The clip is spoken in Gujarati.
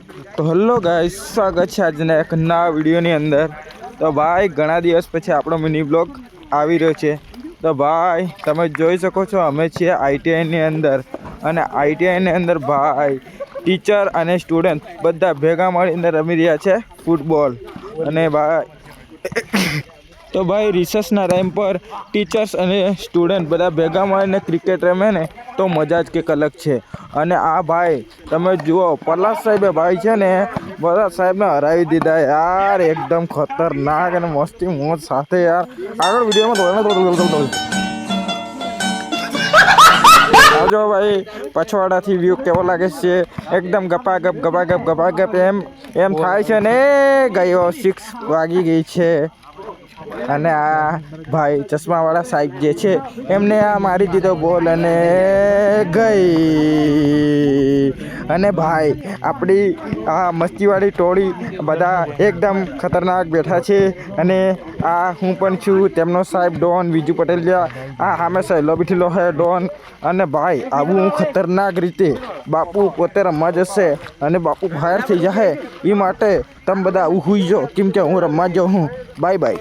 તો હેલો ગાઈસ, સ્વાગત છે આજના એક નવા વિડીયોની અંદર। તો ભાઈ ઘણા દિવસ પછી આપણો મિની બ્લોગ આવી રહ્યો છે। તો ભાઈ તમે જોઈ શકો છો અમે છીએ આઈટીઆઈની અંદર, અને આઈટીઆઈની અંદર ભાઈ ટીચર અને સ્ટુડન્ટ બધા ભેગા મળીને રમી રહ્યા છે ફૂટબોલ। અને ભાઈ તો ભાઈ રિસેસના ટાઈમ પર ટીચર્સ અને સ્ટુડન્ટ બધા ભેગા મળીને ક્રિકેટ રમે ને તો મજા જ કંઈક અલગ છે। અને આ ભાઈ તમે જુઓ પલાશ સાહેબે ભાઈ છે ને પલાશ સાહેબને હરાવી દીધા યાર, એકદમ ખતરનાક અને મસ્તી મોજ સાથે યાર। આગળ વિડીયોમાં આવજો ભાઈ, પછવાડાથી વ્યૂ કેવો લાગે છે? એકદમ ગપાગપ એમ થાય છે ને ગયો 6 વાગી ગઈ છે। અને આ ભાઈ ચશ્માવાળા સાહેબ જે છે એમને આ મારી દીધો બોલ અને ગઈ। અને ભાઈ આપણી આ મસ્તીવાળી ટોળી બધા એકદમ ખતરનાક બેઠા છે। અને આ હું પણ છું તેમનો સાહેબ ડોન વિજુ પટેલિયા। આ સામે સહેલો બેઠેલો હે ડોન। અને ભાઈ આવું ખતરનાક રીતે બાપુ પોતે રમવા જશે અને બાપુ ફાયર થઈ જશે, એ માટે તમે બધા હુઈ જાઓ કેમ કે હું રમવા જાઉં હું। Bye bye.